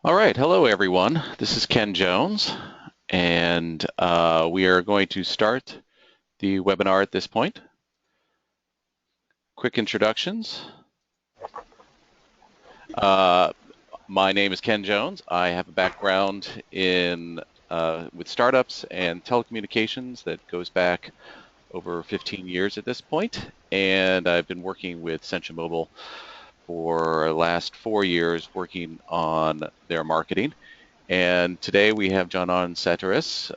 All right, hello everyone. This is Ken Jones, and we are going to start the webinar at this point. Quick introductions. Uh, my name is Ken Jones. I have a background in with startups and telecommunications that goes back over 15 years at this point, and I've been working with ScientiaMobile for the last 4 years working on their marketing. And today we have John Arne Sætteris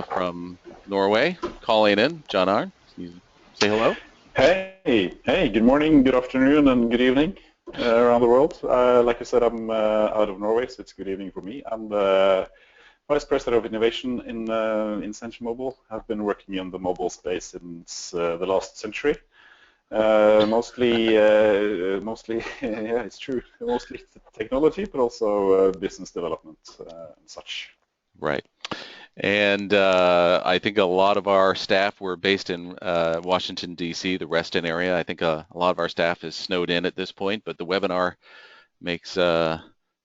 from Norway calling in. John Arne, can you say hello? Hey, good morning, good afternoon, and good evening around the world. Like I said, I'm out of Norway, so it's good evening for me. I'm the Vice President of Innovation in ScientiaMobile. I've been working in the mobile space since the last century. Mostly, yeah, it's true. Mostly technology, but also business development and such. Right. And I think a lot of our staff were based in Washington, D.C., the Reston area. I think a lot of our staff is snowed in at this point, but the webinar makes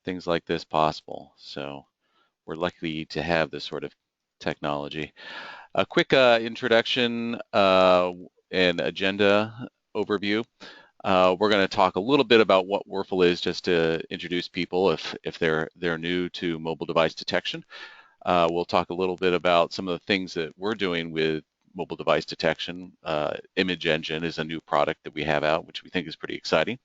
things like this possible. So we're lucky to have this sort of technology. A quick introduction and agenda overview. We're going to talk a little bit about what WRFL is, just to introduce people if they're new to mobile device detection. We'll talk a little bit about some of the things that we're doing with mobile device detection. Image Engine is a new product that we have out, which we think is pretty exciting.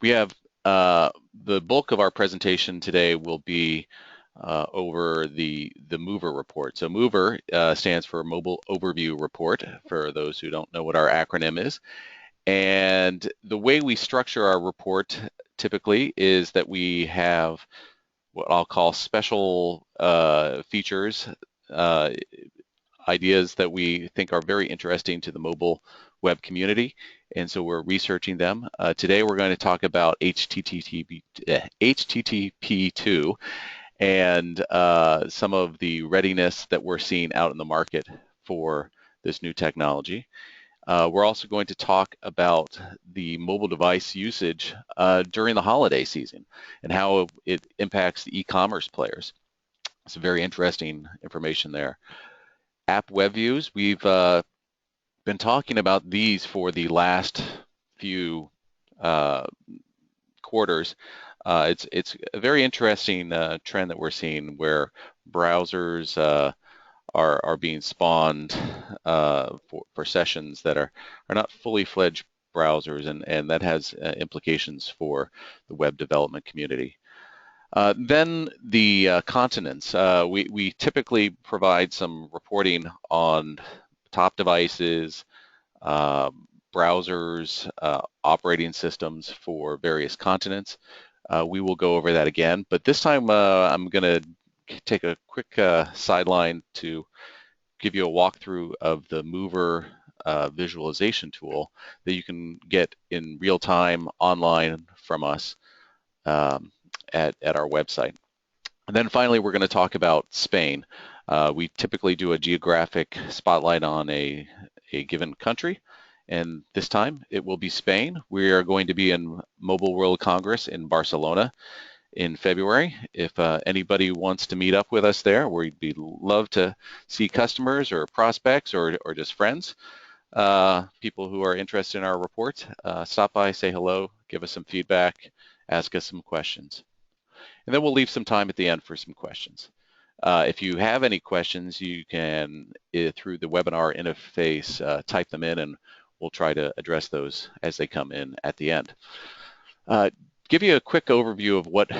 We have the bulk of our presentation today will be over the MOVR report. So MOVR stands for Mobile Overview Report, for those who don't know what our acronym is. And the way we structure our report typically is that we have what I'll call special features, ideas that we think are very interesting to the mobile web community, and so we're researching them. Today we're going to talk about HTTP2 and some of the readiness that we're seeing out in the market for this new technology. We're also going to talk about the mobile device usage during the holiday season and how it impacts the e-commerce players. Some very interesting information there. App web views, we've been talking about these for the last few quarters. It's a very interesting trend that we're seeing where browsers are being spawned for sessions that are not fully fledged browsers, and that has implications for the web development community. Then the continents. We typically provide some reporting on top devices, browsers, operating systems for various continents. We will go over that again, but this time I'm going to take a quick sideline to give you a walkthrough of the MOVR visualization tool that you can get in real time online from us at our website. And then finally, we're going to talk about Spain. We typically do a geographic spotlight on a given country, and this time it will be Spain. We are going to be in Mobile World Congress in Barcelona in February. If anybody wants to meet up with us there, we'd love to see customers or prospects or just friends, people who are interested in our report. Stop by, say hello, give us some feedback, ask us some questions. And then we'll leave some time at the end for some questions. If you have any questions, you can, through the webinar interface, type them in, and we'll try to address those as they come in at the end. Give you a quick overview of what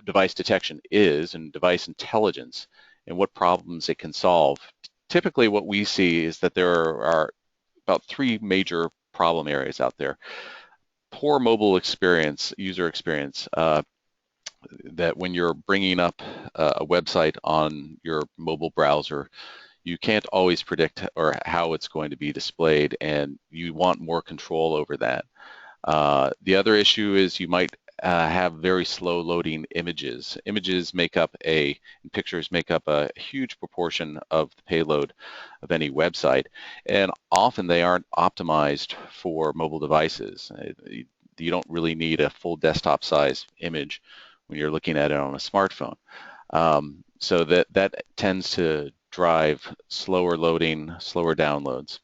device detection is and device intelligence and what problems it can solve. Typically, what we see is that there are about three major problem areas out there. Poor mobile experience, user experience, that when you're bringing up a website on your mobile browser, you can't always predict or how it's going to be displayed, and you want more control over that. The other issue is you might have very slow loading images. Images make up and pictures make up a huge proportion of the payload of any website, and often they aren't optimized for mobile devices. You don't really need a full desktop size image when you're looking at it on a smartphone. So that tends to drive slower loading, slower downloads.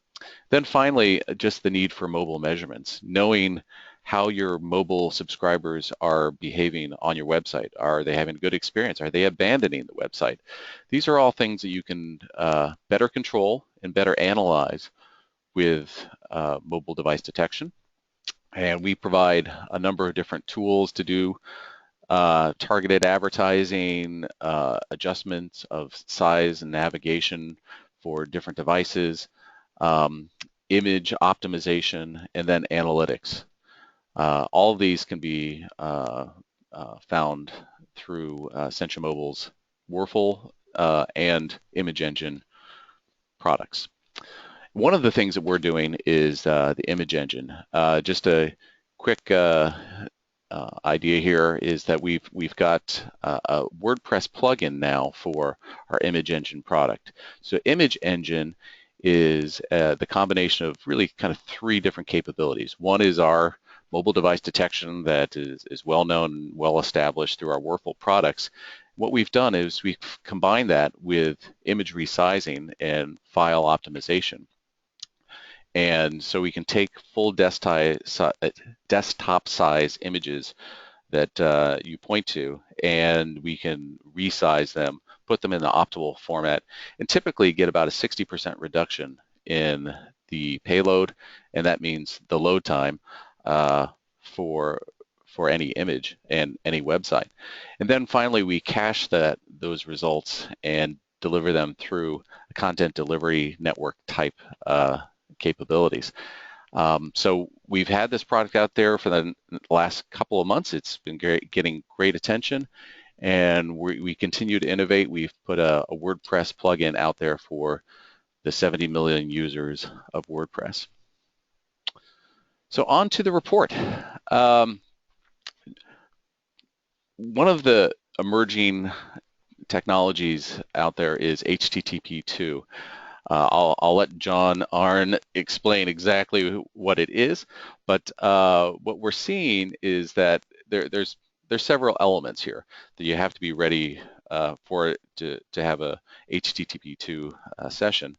Then finally, just the need for mobile measurements, knowing how your mobile subscribers are behaving on your website. Are they having a good experience? Are they abandoning the website? These are all things that you can better control and better analyze with mobile device detection. And we provide a number of different tools to do targeted advertising, adjustments of size and navigation for different devices, image optimization, and then analytics. All of these can be found through ScientiaMobile's Warful and Image Engine products. One of the things that we're doing is the Image Engine. Just a quick idea here is that we've got a WordPress plugin now for our Image Engine product. So Image Engine is the combination of really kind of three different capabilities. One is our mobile device detection that is well known and well established through our Warful products. What we've done is we've combined that with image resizing and file optimization. And so we can take full desktop size images that you point to, and we can resize them, put them in the optimal format, and typically get about a 60% reduction in the payload, and that means the load time for any image and any website. And then finally, we cache those results and deliver them through a content delivery network type capabilities. So we've had this product out there for the last couple of months. It's been getting great attention, and we continue to innovate. We've put a WordPress plugin out there for the 70 million users of WordPress. So on to the report. One of the emerging technologies out there is HTTP2. I'll let John Arne explain exactly what it is, but what we're seeing is that there's several elements here that you have to be ready for it to have a HTTP2 session.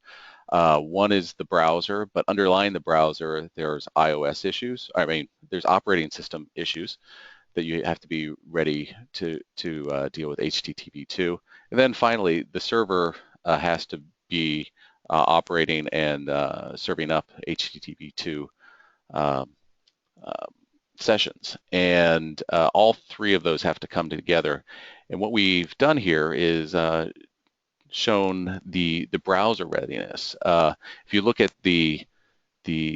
One is the browser, but underlying the browser, there's iOS issues. I mean, there's operating system issues that you have to be ready to deal with HTTP2. And then finally, the server has to be operating and serving up HTTP2 sessions. And all three of those have to come together. And what we've done here is shown the browser readiness. If you look at the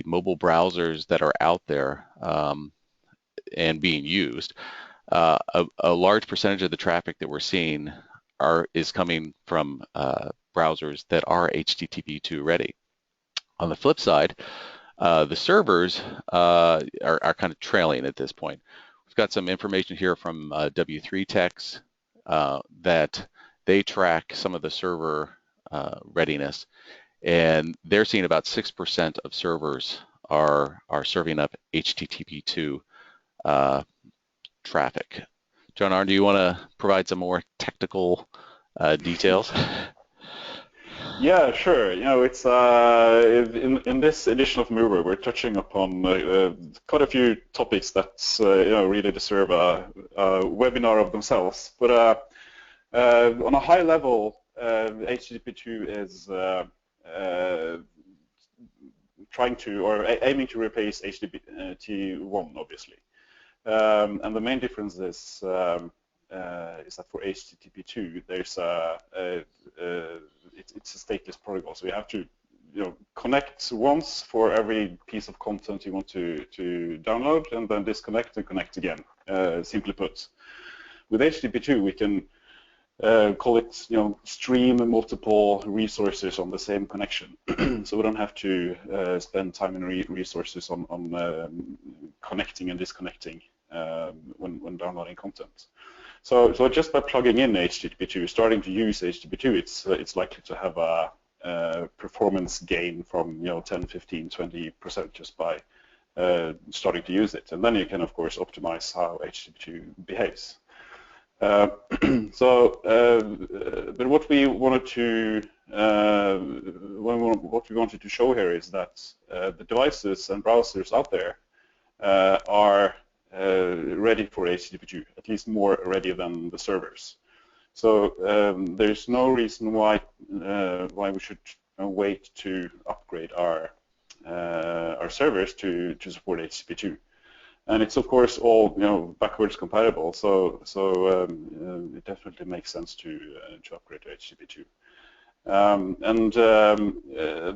mobile browsers that are out there and being used, a large percentage of the traffic that we're seeing is coming from browsers that are HTTP2 ready. On the flip side, the servers are kind of trailing at this point. We've got some information here from W3Techs that they track some of the server readiness, and they're seeing about 6% of servers are serving up HTTP2 traffic. John Arne, do you want to provide some more technical details? Yeah, sure. You know, it's in this edition of MOVR, we're touching upon quite a few topics that really deserve a webinar of themselves. But on a high level, HTTP2 is aiming to replace HTTP1, obviously. And the main difference is that for HTTP2, there's it's a stateless protocol, so you have to connect once for every piece of content you want to download, and then disconnect and connect again. Simply put, with HTTP2, we can call it stream multiple resources on the same connection, so we don't have to spend time and resources on connecting and disconnecting when downloading content. So just by plugging in HTTP2, starting to use HTTP2, it's likely to have a performance gain from 10, 15, 20% just by starting to use it. And then you can, of course, optimize how HTTP2 behaves. Uh, but what we wanted to what we wanted to show here is that the devices and browsers out there are ready for HTTP2, at least more ready than the servers. So there's no reason why we should wait to upgrade our servers to support HTTP2. And it's of course all backwards compatible. So it definitely makes sense to upgrade to HTTP2.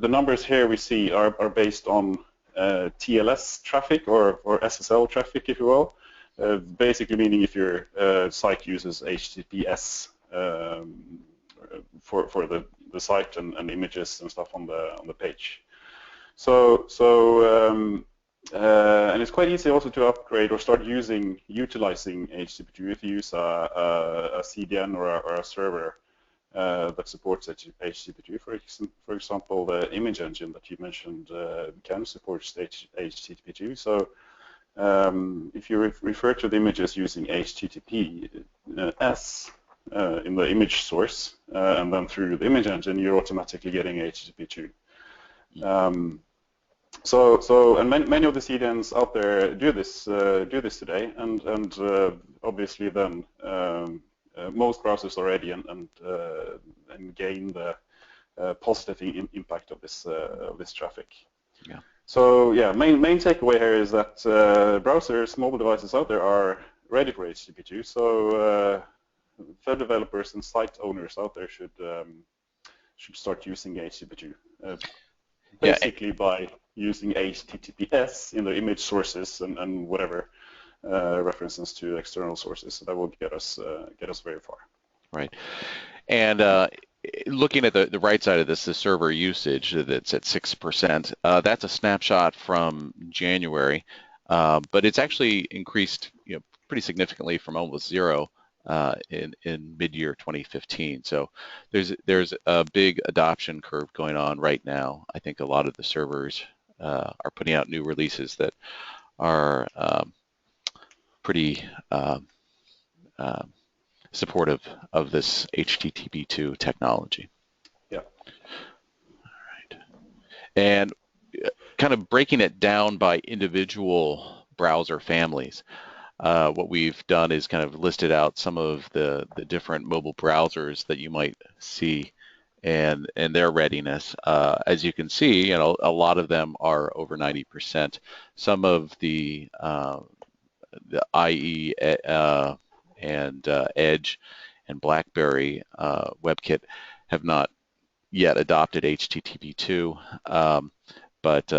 The numbers here we see are based on TLS traffic or SSL traffic, if you will. Basically meaning if your site uses HTTPS for the site and images and stuff on the page. And it's quite easy also to upgrade or start utilizing HTTP2 if you use a CDN or a server that supports HTTP2. For example, the image engine that you mentioned can support HTTP2. So if you refer to the images using HTTPS in the image source and then through the image engine, you're automatically getting HTTP2. And many of the CDNs out there do this today, and obviously then most browsers are ready and gain the positive impact of this traffic. Yeah. So yeah, main takeaway here is that browsers, mobile devices out there are ready for HTTP2. So web developers and site owners out there should start using HTTP2. Basically by using HTTPS in their image sources and whatever references to external sources. So that will get us very far. Right. And looking at the right side of this, the server usage that's at 6%, that's a snapshot from January, but it's actually increased pretty significantly from almost zero in mid-year 2015. So there's a big adoption curve going on right now. I think a lot of the servers are putting out new releases that are pretty supportive of this HTTP2 technology. Yeah. All right. And kind of breaking it down by individual browser families. What we've done is kind of listed out some of the different mobile browsers that you might see and their readiness. As you can see, a lot of them are over 90%. Some of the IE and Edge and BlackBerry WebKit have not yet adopted HTTP2. But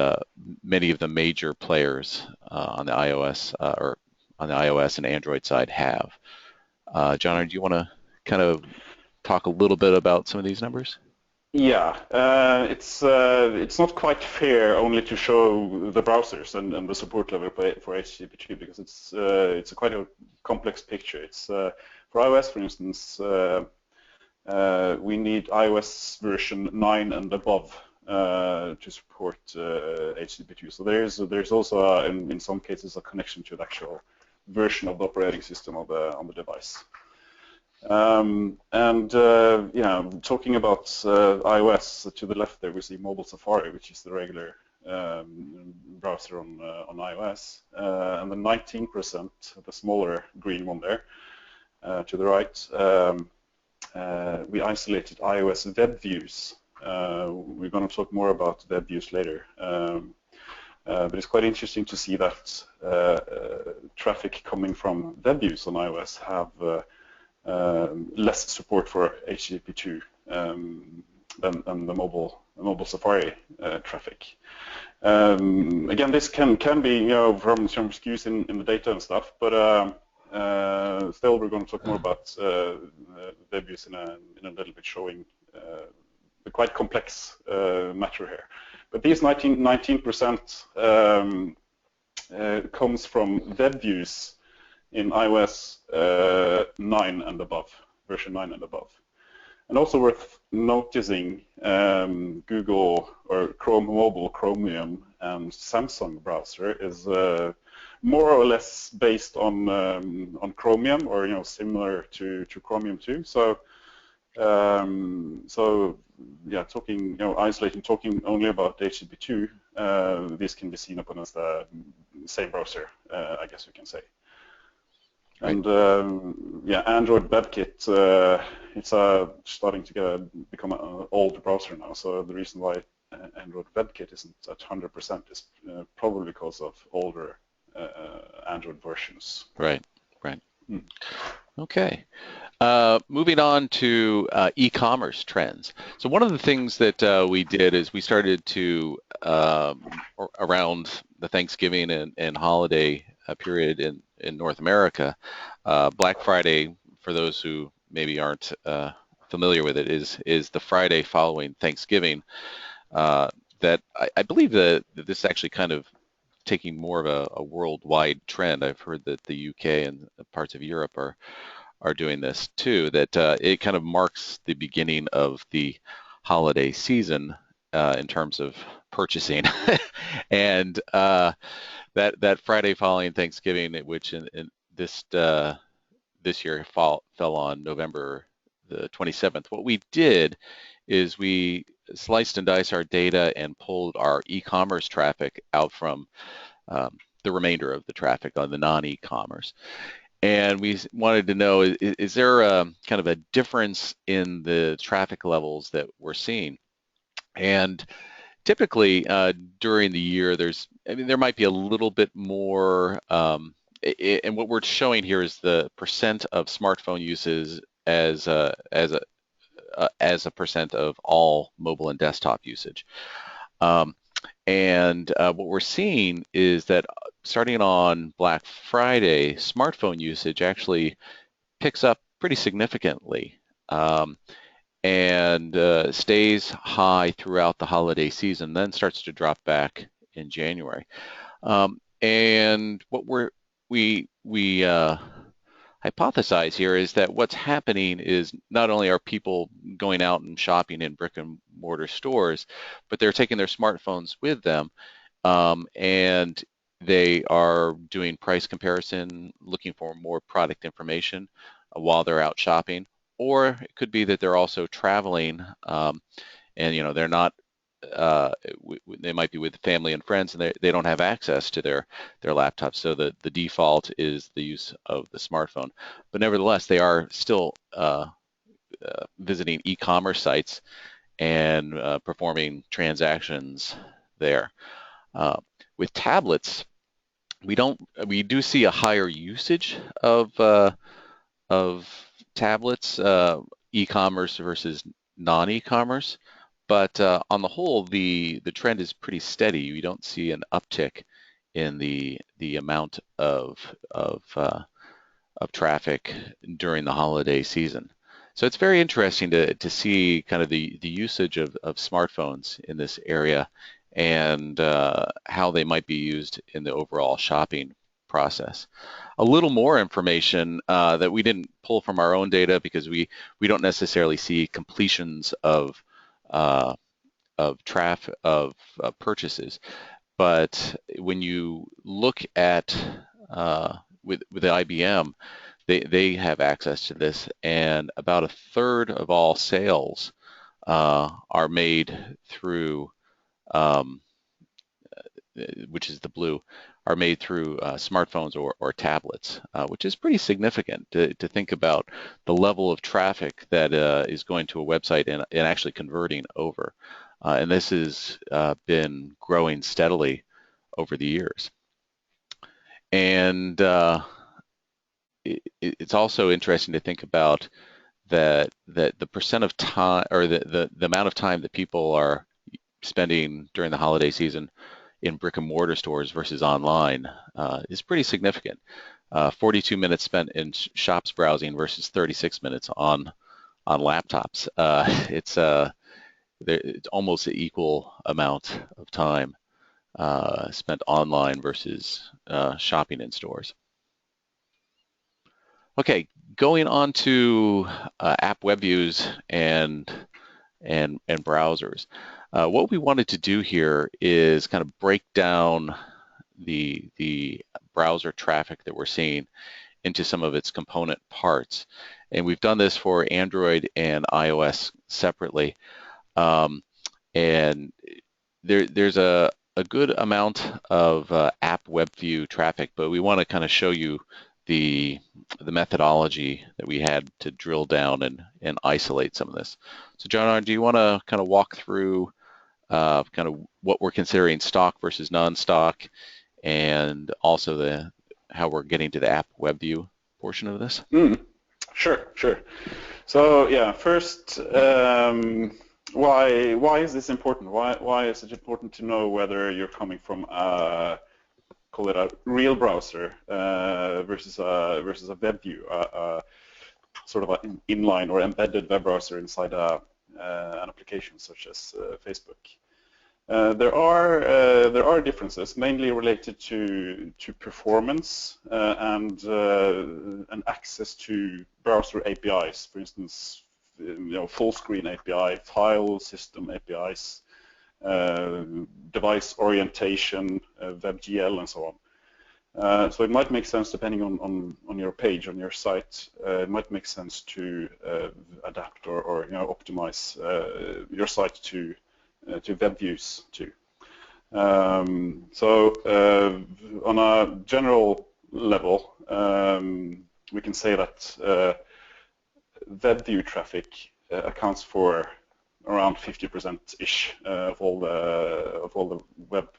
many of the major players on the iOS or on the iOS and Android side have. John, do you want to kind of talk a little bit about some of these numbers? Yeah, it's not quite fair only to show the browsers and the support level for HTTP2 because it's quite a complex picture. It's for iOS, for instance, we need iOS version 9 and above to support HTTP2. So there's also in some cases a connection to the actual version of the operating system on the device. Talking about iOS, to the left there we see Mobile Safari, which is the regular browser on iOS, and the 19%, the smaller green one there, to the right, we isolated iOS web views. We're going to talk more about web views later. But it's quite interesting to see that traffic coming from web views on iOS have less support for HTTP2 than the mobile Safari traffic. Again, this can be from some skews in the data and stuff, but still we're going to talk more about web views in a little bit, showing the quite complex matter here. But these 19% comes from web views in iOS 9 and above, version 9 and above. And also worth noticing, Google or Chrome Mobile, Chromium, and Samsung browser is more or less based on Chromium, or similar to Chromium 2. So yeah, isolating, talking only about HTTP2, this can be seen upon as the same browser, I guess you can say. Right. And yeah, Android WebKit, it's starting to become an old browser now. So the reason why Android WebKit isn't at 100% is probably because of older Android versions. Right. Right. Mm. Okay. Moving on to e-commerce trends. So one of the things that we did is we started to, around the Thanksgiving and holiday period in North America, Black Friday, for those who maybe aren't familiar with it, is the Friday following Thanksgiving. That I believe that this is actually kind of taking more of a worldwide trend. I've heard that the UK and parts of Europe are doing this too, that it kind of marks the beginning of the holiday season in terms of purchasing. And that Friday following Thanksgiving, which in this year fell on November the 27th, what we did is we sliced and diced our data and pulled our e-commerce traffic out from the remainder of the traffic on the non-e-commerce. And we wanted to know, is there kind of a difference in the traffic levels that we're seeing? And typically during the year, there might be a little bit more, and what we're showing here is the percent of smartphone uses as a percent of all mobile and desktop usage. And what we're seeing is that starting on Black Friday, smartphone usage actually picks up pretty significantly, and stays high throughout the holiday season, then starts to drop back in January. And what we hypothesize here is that what's happening is not only are people going out and shopping in brick and mortar stores, but they're taking their smartphones with them, and they are doing price comparison, looking for more product information while they're out shopping. Or it could be that they're also traveling, and they're not. They might be with family and friends, and they don't have access to their laptops. So the default is the use of the smartphone. But nevertheless, they are still visiting e-commerce sites and performing transactions there. With tablets, we do see a higher usage of tablets, e-commerce versus non-e-commerce, but on the whole, the trend is pretty steady. We don't see an uptick in the amount of traffic during the holiday season. So it's very interesting to see kind of the usage of smartphones in this area, and how they might be used in the overall shopping process. A little more information that we didn't pull from our own data, because we don't necessarily see completions of purchases. But when you look at with IBM, they have access to this, and about a third of all sales are made through, which is the blue, are made through smartphones or tablets, which is pretty significant to think about the level of traffic that is going to a website and actually converting over. And this has been growing steadily over the years. And it's also interesting to think about that the percent of time, or the amount of time that people are spending during the holiday season in brick and mortar stores versus online is pretty significant. 42 minutes spent in shops browsing versus 36 minutes on laptops. It's almost an equal amount of time spent online versus shopping in stores. Okay, going on to app web views and browsers. What we wanted to do here is kind of break down the browser traffic that we're seeing into some of its component parts. And we've done this for Android and iOS separately. And there's a good amount of app web view traffic, but we want to kind of show you the methodology that we had to drill down and isolate some of this. So John, do you want to kind of walk through kind of what we're considering stock versus non-stock, and also how we're getting to the app web view portion of this? Sure. So yeah, first, why is this important? Why is it important to know whether you're coming from call it a real browser versus a web view, sort of an inline or embedded web browser inside an application such as Facebook? There are differences, mainly related to performance and access to browser APIs. For instance, full screen API, file system APIs, device orientation, WebGL, and so on. So it might make sense, depending on your page, on your site, it might make sense to adapt or optimize your site to web views too. So on a general level, we can say that web view traffic accounts for around 50%-ish of all the web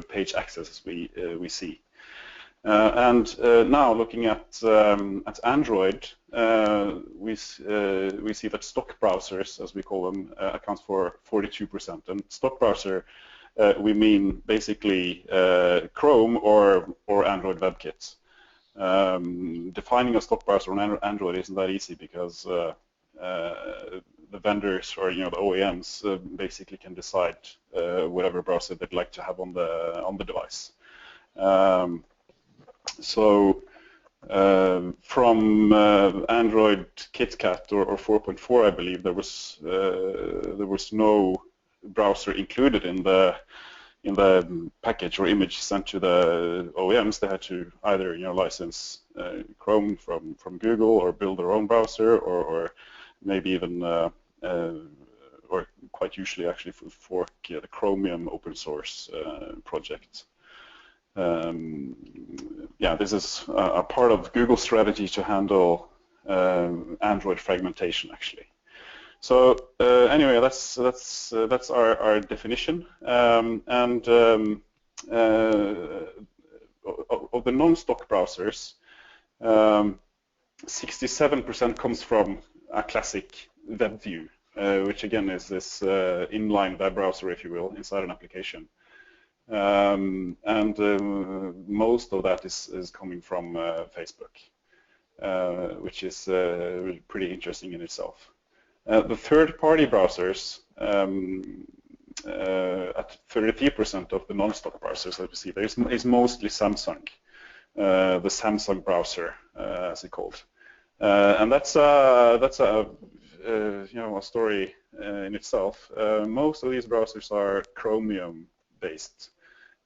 page accesses we see. And now looking at Android, we see that stock browsers, as we call them, accounts for 42%. And stock browser, we mean basically Chrome or Android WebKit. Defining a stock browser on Android isn't that easy, because the vendors, or the OEMs, basically can decide whatever browser they'd like to have on the device. So from Android KitKat or 4.4, I believe, there was no browser included in the package or image sent to the OEMs. They had to either license Chrome from Google, or build their own browser, or maybe even or quite usually actually fork the Chromium open source project. Yeah, this is a part of Google's strategy to handle Android fragmentation, actually. So anyway, that's our definition. And of the non-stock browsers, 67% comes from a classic web view, which again is this inline web browser, if you will, inside an application. And most of that is coming from Facebook, which is pretty interesting in itself. The third-party browsers, at 33% of the non-stock browsers that we see, is mostly Samsung, the Samsung browser, as it's called, and that's a story in itself. Most of these browsers are Chromium based.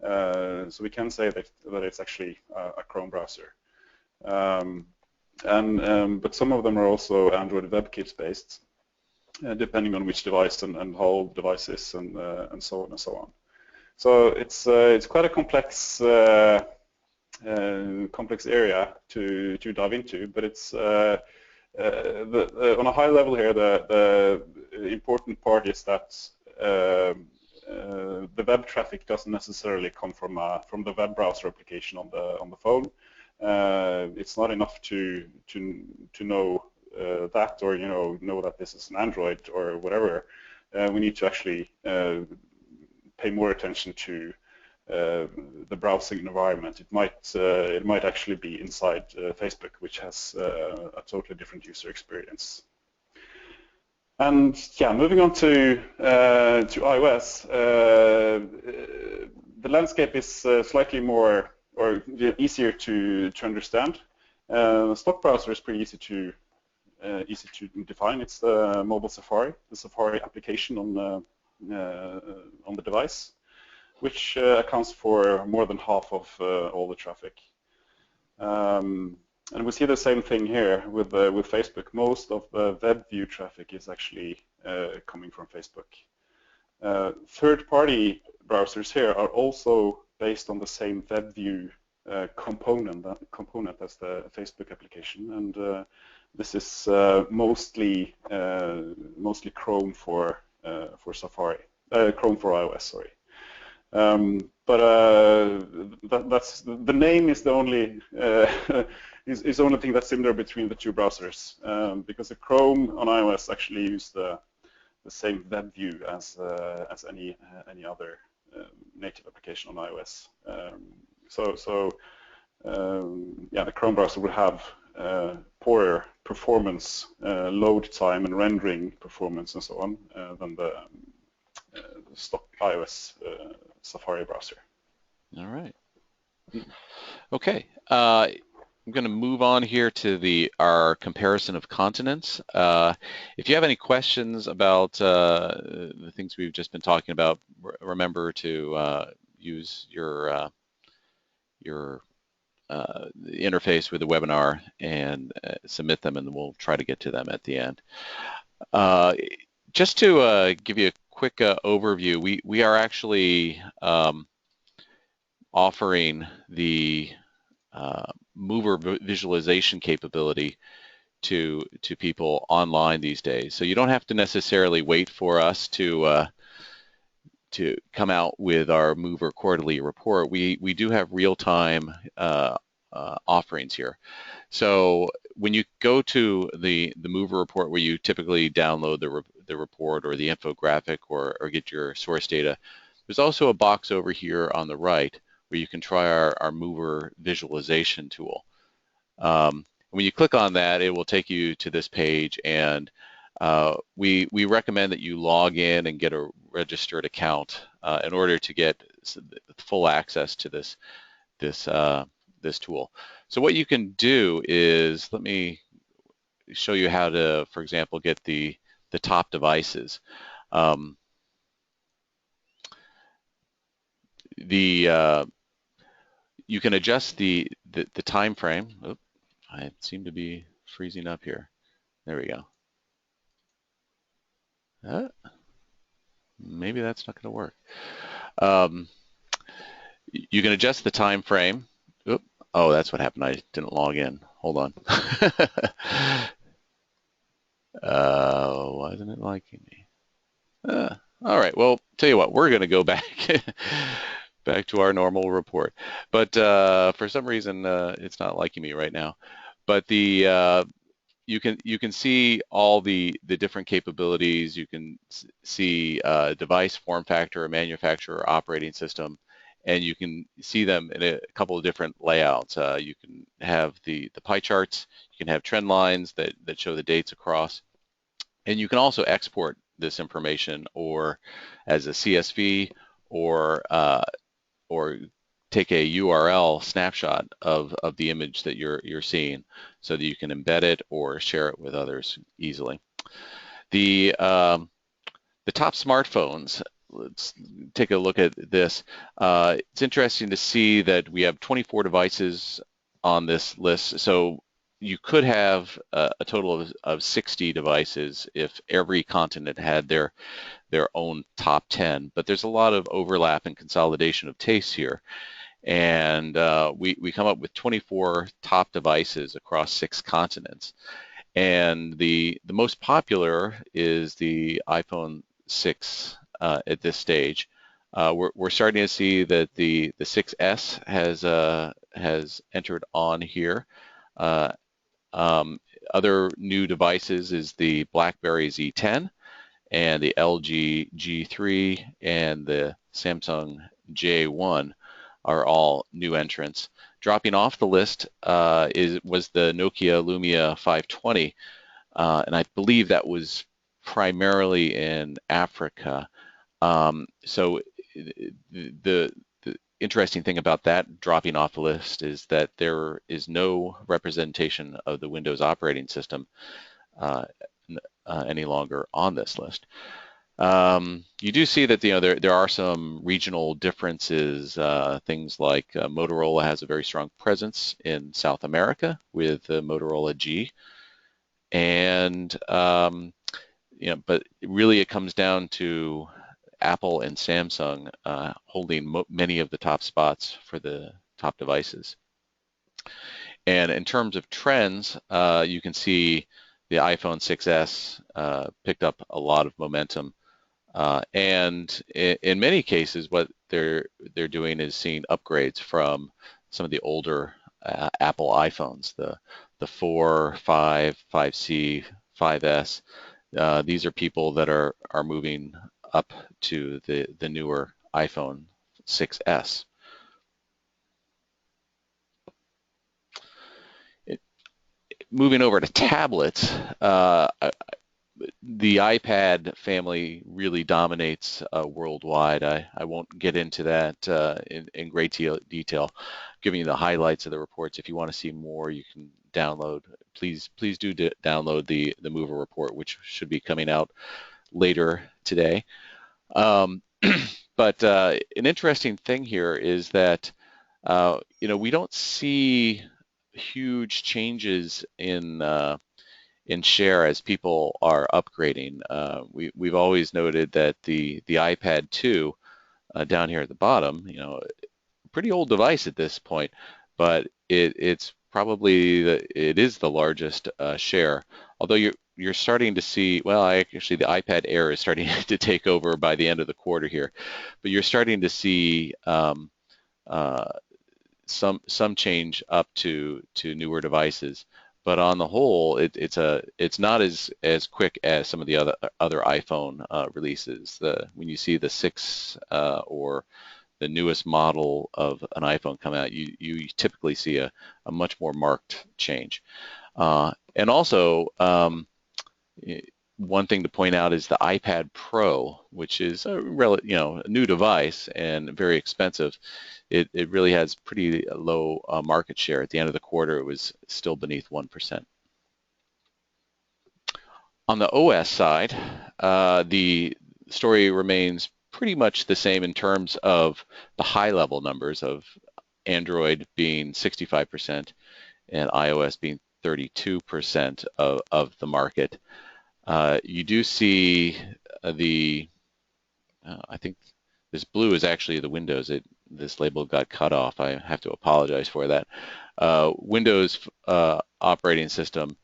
So we can say that it's actually a Chrome browser, but some of them are also Android WebKit based, depending on which device and how old the device is, and so on and so on. So it's quite a complex area to dive into, but it's on a high level here. The important part is that the web traffic doesn't necessarily come from the web browser application on the phone. It's not enough to know that, or know that this is an Android or whatever. We need to actually pay more attention to the browsing environment. It might actually be inside Facebook, which has a totally different user experience. And yeah, moving on to iOS, the landscape is slightly more or easier to understand. Stock browser is pretty easy to define. It's the mobile Safari, the Safari application on the device. which accounts for more than half of all the traffic. And we see the same thing here with Facebook. Most of the web view traffic is actually coming from Facebook. Third-party browsers here are also based on the same web view component as the Facebook application, and this is mostly Chrome for Safari, Chrome for iOS. Sorry. That's the name is the only is the only thing that's similar between the two browsers, because the Chrome on iOS actually use the same web view as any other native application on iOS. Yeah, the Chrome browser will have poorer performance, load time, and rendering performance, and so on than the stock iOS Safari browser. All right. Okay. I'm going to move on here to our comparison of continents. If you have any questions about the things we've just been talking about, remember to use your interface with the webinar and submit them, and we'll try to get to them at the end. Just to give you a quick overview, we are actually offering the MOVR visualization capability to people online these days. So you don't have to necessarily wait for us to come out with our MOVR quarterly report. We do have real-time offerings here. So when you go to the MOVR report, where you typically download the report or the infographic or get your source data, there's also a box over here on the right where you can try our MOVR visualization tool. When you click on that, it will take you to this page, and we recommend that you log in and get a registered account in order to get full access to this tool. So what you can do is, let me show you how to, for example, get the top devices. You can adjust the time frame. Oop, I seem to be freezing up here. There we go. Maybe that's not going to work. You can adjust the time frame. Oop. Oh, that's what happened. I didn't log in. Hold on. Why isn't it liking me? All right. Well, tell you what, we're going to go back back to our normal report. But for some reason, it's not liking me right now. But you can see all the different capabilities. You can see device, form factor, manufacturer, operating system, and you can see them in a couple of different layouts. You can have the pie charts. You can have trend lines that show the dates across, and you can also export this information or as a CSV or take a URL snapshot of the image that you're seeing, so that you can embed it or share it with others easily. The top smartphones, let's take a look at this. It's interesting to see that we have 24 devices on this list. So you could have a total of 60 devices if every continent had their own top 10. But there's a lot of overlap and consolidation of tastes here. And we come up with 24 top devices across 6 continents. And the most popular is the iPhone 6 at this stage. We're starting to see that the 6S has entered on here. Other new devices is the BlackBerry Z10 and the LG G3 and the Samsung J1 are all new entrants. Dropping off the list was the Nokia Lumia 520, and I believe that was primarily in Africa. So the interesting thing about that dropping off the list is that there is no representation of the Windows operating system any longer on this list. You do see that there are some regional differences. Things like Motorola has a very strong presence in South America with the Motorola G, and but really it comes down to Apple and Samsung holding many of the top spots for the top devices. And in terms of trends, you can see the iPhone 6s picked up a lot of momentum. And in many cases, what they're doing is seeing upgrades from some of the older Apple iPhones, the 4, 5, 5C, 5S. These are people that are moving up to the newer iPhone 6S. Moving over to tablets, the iPad family really dominates worldwide. I won't get into that in great detail, giving you the highlights of the reports. If you want to see more, you can download. Please do download the MOVR report, which should be coming out later today. But an interesting thing here is that we don't see huge changes in share as people are upgrading. We've always noted that the iPad 2 down here at the bottom, pretty old device at this point, but it's probably it is the largest share. Although you're starting to see, well, actually the iPad Air is starting to take over by the end of the quarter here, but you're starting to see uh, some change up to newer devices. But on the whole, it's not as quick as some of the other iPhone releases. When you see the 6 or the newest model of an iPhone come out, you typically see a much more marked change. And also, one thing to point out is the iPad Pro, which is a new device and very expensive. It really has pretty low market share. At the end of the quarter, it was still beneath 1%. On the OS side, the story remains pretty much the same in terms of the high-level numbers of Android being 65% and iOS being 32% of the market. You do see I think this blue is actually the Windows. This label got cut off. I have to apologize for that. Windows operating system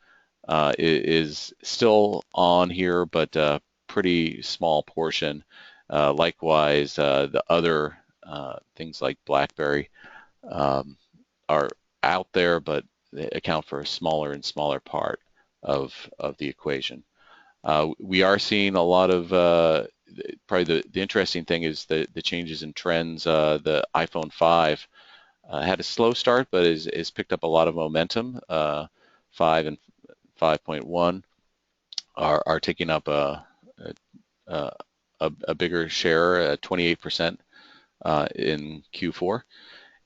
is still on here, but a pretty small portion. Likewise, the other things like BlackBerry are out there, but they account for a smaller and smaller part of the equation. We are seeing a lot of probably the interesting thing is the changes in trends. The iPhone 5 had a slow start, but has picked up a lot of momentum. 5 and 5.1 are taking up a bigger share, 28% in Q4.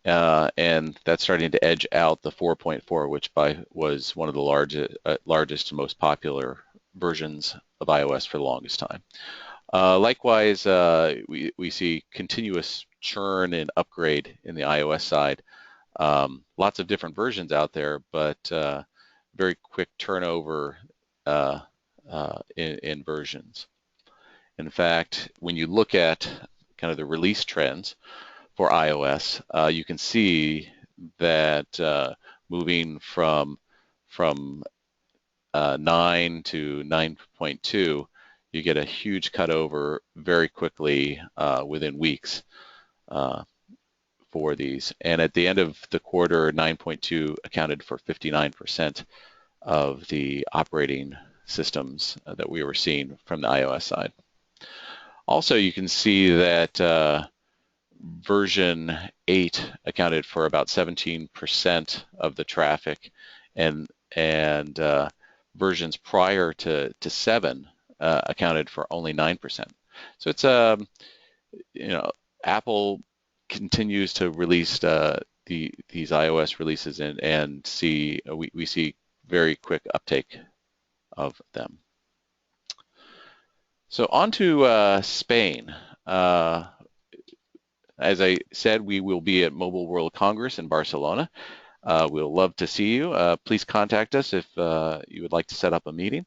And that's starting to edge out the 4.4, which was one of the largest and most popular versions of iOS for the longest time. Likewise, we see continuous churn and upgrade in the iOS side. Lots of different versions out there, but very quick turnover in versions. In fact, when you look at kind of the release trends for iOS, you can see that moving from 9 to 9.2, you get a huge cutover very quickly within weeks for these. And at the end of the quarter, 9.2 accounted for 59% of the operating systems that we were seeing from the iOS side. Also, you can see that version 8 accounted for about 17% of the traffic, and versions prior to 7 accounted for only 9%. So it's Apple continues to release these iOS releases and we see very quick uptake of them. So on to Spain. Uh, as I said, we will be at Mobile World Congress in Barcelona. We'll love to see you. Please contact us if you would like to set up a meeting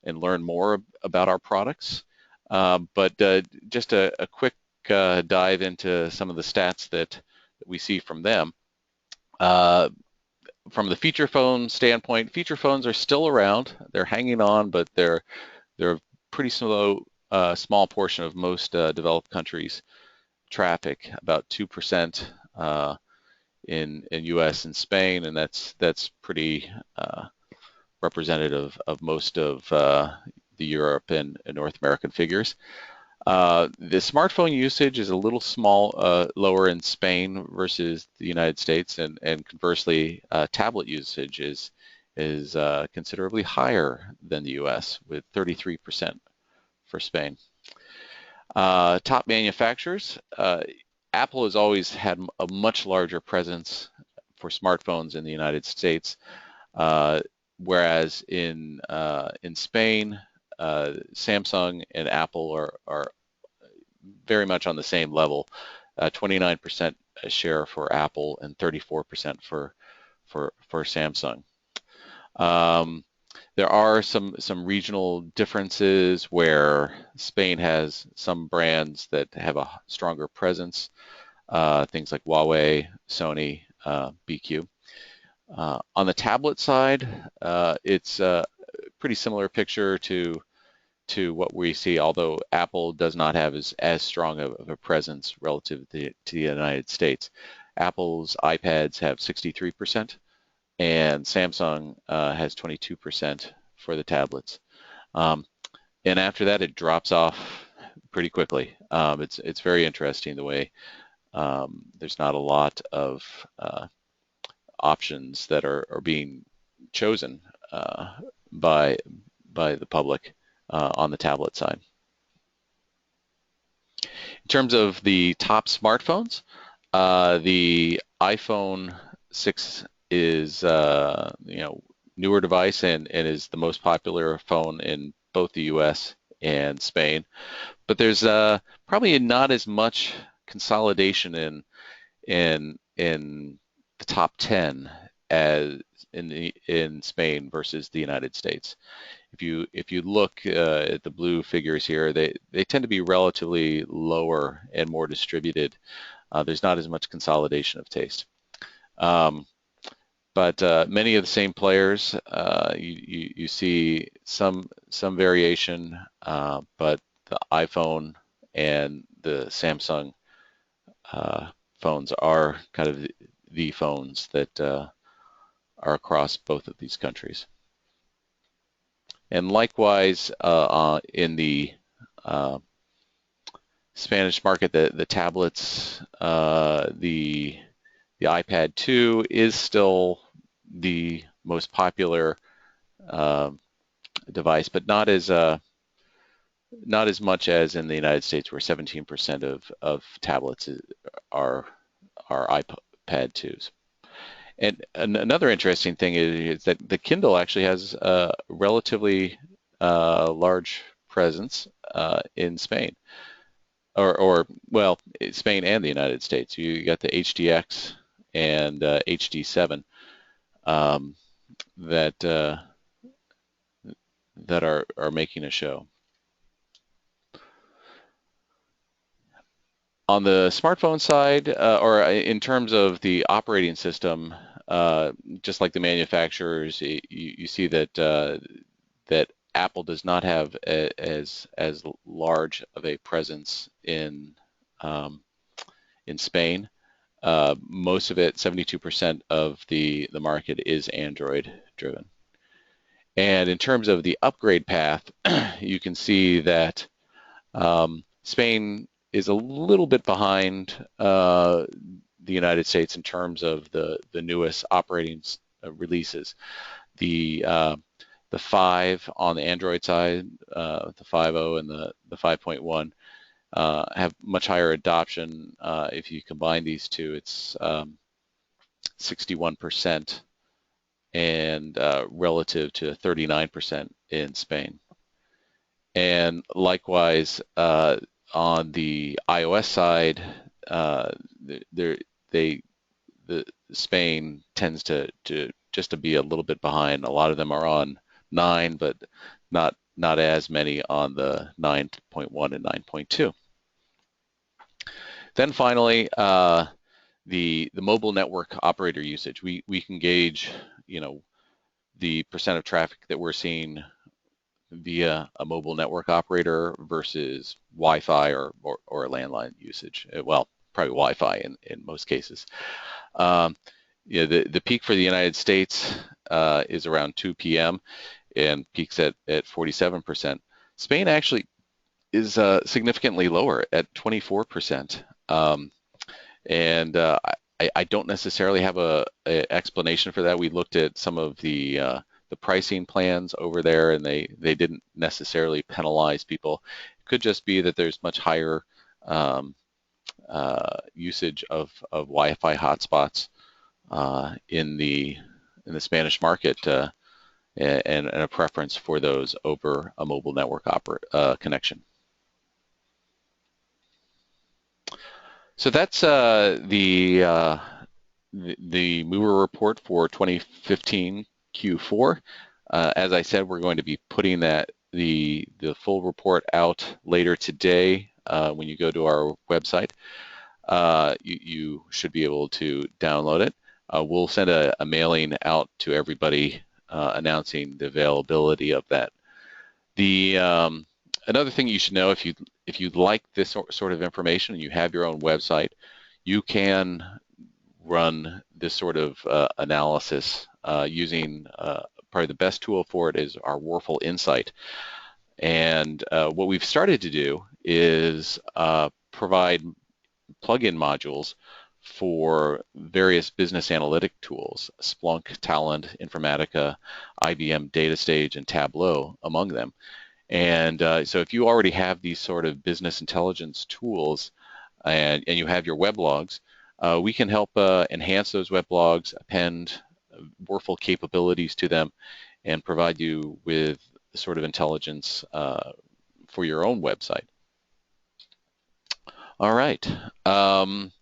and learn more about our products. But just a quick dive into some of the stats that we see from them. Uh, from the feature phone standpoint, feature phones are still around. They're hanging on, but they're a pretty small portion of most developed countries' traffic, about 2% in U.S. and Spain, and that's pretty representative of most of the Europe and North American figures. The smartphone usage is a little lower in Spain versus the United States, and conversely, tablet usage is considerably higher than the U.S. with 33% for Spain. Top manufacturers. Apple has always had a much larger presence for smartphones in the United States, whereas in Spain, Samsung and Apple are very much on the same level. 29% share for Apple and 34% for Samsung. There are some regional differences where Spain has some brands that have a stronger presence, things like Huawei, Sony, BQ. On the tablet side, it's a pretty similar picture to what we see, although Apple does not have as strong of a presence relative to the United States. Apple's iPads have 63%, and Samsung has 22% for the tablets. And after that, it drops off pretty quickly. It's very interesting the way there's not a lot of options that are being chosen by the public on the tablet side. In terms of the top smartphones, the iPhone 6 is newer device and is the most popular phone in both the U.S. and Spain. But there's probably not as much consolidation in the top 10 as in Spain versus the United States. If you look at the blue figures here, they tend to be relatively lower and more distributed. There's not as much consolidation of taste. But many of the same players, you see some variation, but the iPhone and the Samsung phones are kind of the phones that are across both of these countries. And likewise, in the Spanish market, the tablets, the iPad 2 is still the most popular device, but not as much as in the United States, where 17% of tablets are iPad 2s. And another interesting thing is that the Kindle actually has a relatively large presence in Spain, or well, Spain and the United States. You got the HDX and HD7 that are making a show. On the smartphone side, or in terms of the operating system, just like the manufacturers, you see that Apple does not have as large of a presence in Spain. Most of it, 72% of the market is Android driven. And in terms of the upgrade path, you can see that Spain is a little bit behind the United States in terms of the newest operating releases. The 5 on the Android side, the 5.0 and the 5.1 have much higher adoption. If you combine these two, it's 61% and relative to 39% in Spain. And likewise, on the iOS side, they the Spain tends to just to be a little bit behind. A lot of them are on 9, but not as many on the 9.1 and 9.2. Then finally, the mobile network operator usage. We can gauge, the percent of traffic that we're seeing via a mobile network operator versus Wi-Fi or a landline usage. Well, probably Wi-Fi in most cases. Um, the peak for the United States is around 2 p.m. and peaks at 47%. Spain actually is significantly lower at 24%. And I don't necessarily have a explanation for that. We looked at some of the pricing plans over there, and they didn't necessarily penalize people. It could just be that there's much higher usage of Wi-Fi hotspots in the Spanish market, and a preference for those over a mobile network connection. So that's the MOVR report for 2015 Q4. As I said, we're going to be putting the full report out later today. When you go to our website, you should be able to download it. We'll send a mailing out to everybody announcing the availability of that. Another thing you should know, if you'd like this sort of information and you have your own website, you can run this sort of analysis using probably the best tool for it is our Warful Insight. And what we've started to do is provide plugin modules for various business analytic tools, Splunk, Talent, Informatica, IBM DataStage, and Tableau among them. And so if you already have these sort of business intelligence tools and you have your weblogs, we can help enhance those weblogs, append Warful capabilities to them, and provide you with the sort of intelligence for your own website. All right. I'm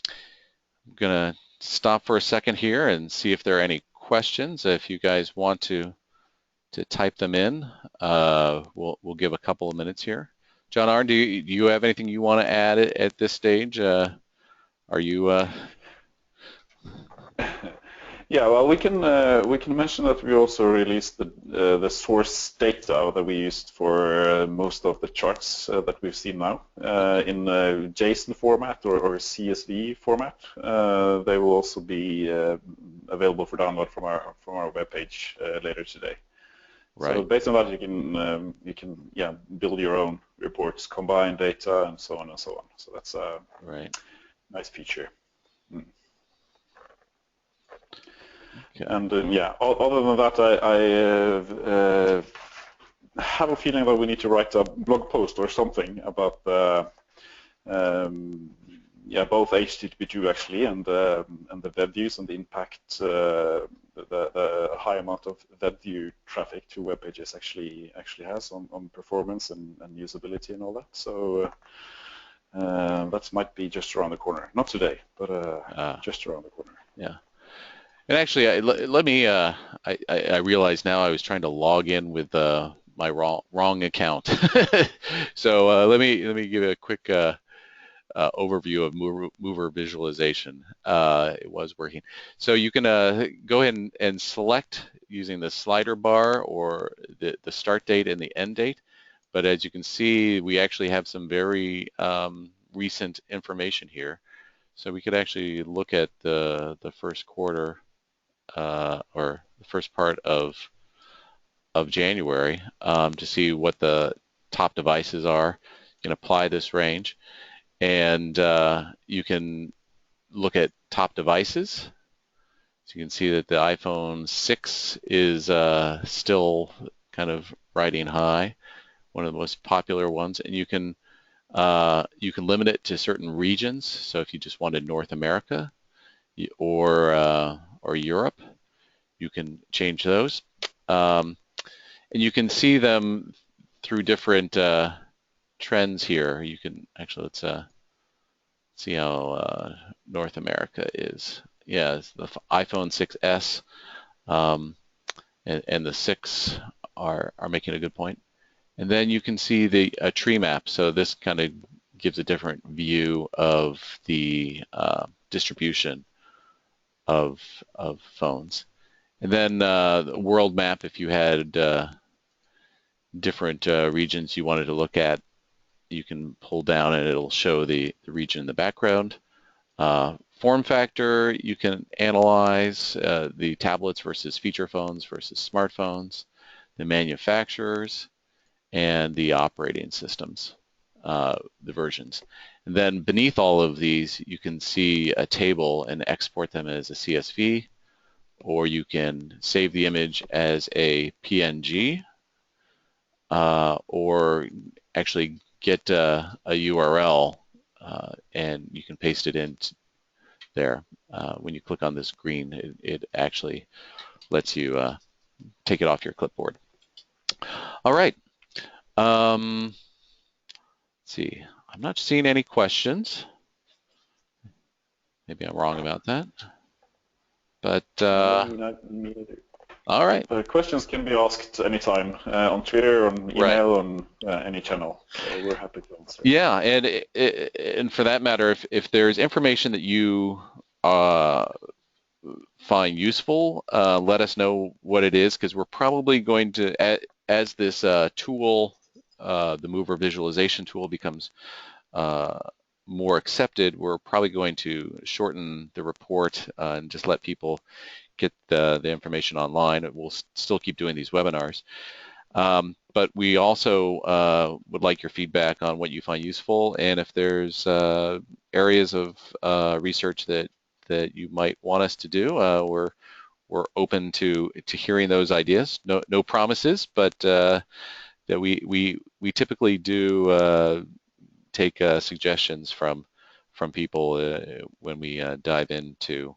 going to stop for a second here and see if there are any questions. If you guys want to type them in, we'll give a couple of minutes here. John Arn, do you have anything you want to add at this stage? Are you? Yeah, well, we can mention that we also released the source data that we used for most of the charts that we've seen now in JSON format or CSV format. They will also be available for download from our webpage later today. Right. So based on that, you can build your own reports, combine data, and so on and so on. So that's a nice feature. Okay. And other than that, I have a feeling that we need to write a blog post or something about both HTTP2 actually and the web views and the impact the high amount of web view traffic to web pages actually has on performance and usability and all that. So that might be just around the corner. Not today, but just around the corner. Yeah. And actually, let me. I realize now I was trying to log in with my wrong account. So let me give a quick overview of MOVR visualization. It was working. So you can go ahead and select using the slider bar or the start date and the end date. But as you can see, we actually have some very recent information here. So we could actually look at the first quarter or the first part of January to see what the top devices are. You can apply this range, and you can look at top devices. So you can see that the iPhone 6 is still kind of riding high, one of the most popular ones, and you can limit it to certain regions. So if you just wanted North America or Europe, you can change those. And you can see them through different trends here. You can actually, let's see how North America is. Yeah, it's the iPhone 6S and the 6 are making a good point. And then you can see the tree map. So this kind of gives a different view of the distribution of phones. And then the world map, if you had different regions you wanted to look at, you can pull down and it'll show the region in the background. Form factor, you can analyze the tablets versus feature phones versus smartphones, the manufacturers, and the operating systems, the versions. And then beneath all of these, you can see a table and export them as a CSV, or you can save the image as a PNG, or actually get a URL and you can paste it in there. When you click on this green, it actually lets you take it off your clipboard. All right. Let's see. I'm not seeing any questions. Maybe I'm wrong about that. But No, me neither. all right. Questions can be asked anytime on Twitter, on email, on any channel. So we're happy to answer. Yeah, and for that matter, if there's information that you find useful, let us know what it is, because we're probably going to, as this tool, the MOVR visualization tool becomes more accepted, we're probably going to shorten the report and just let people get the information online. We'll still keep doing these webinars. But we also would like your feedback on what you find useful, and if there's areas of research that you might want us to do, we're open to hearing those ideas. No promises, but that we typically do take suggestions from people when we dive into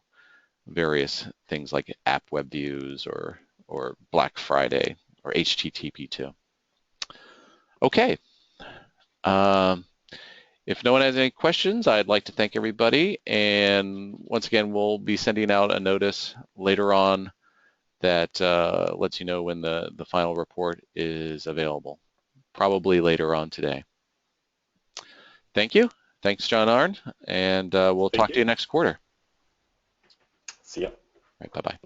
various things like app web views or Black Friday or HTTP2. Okay. If no one has any questions, I'd like to thank everybody. And once again, we'll be sending out a notice later on that lets you know when the final report is available, probably later on today. Thank you. Thanks, John Arndt. And we'll talk to you next quarter. See ya. All right, bye-bye.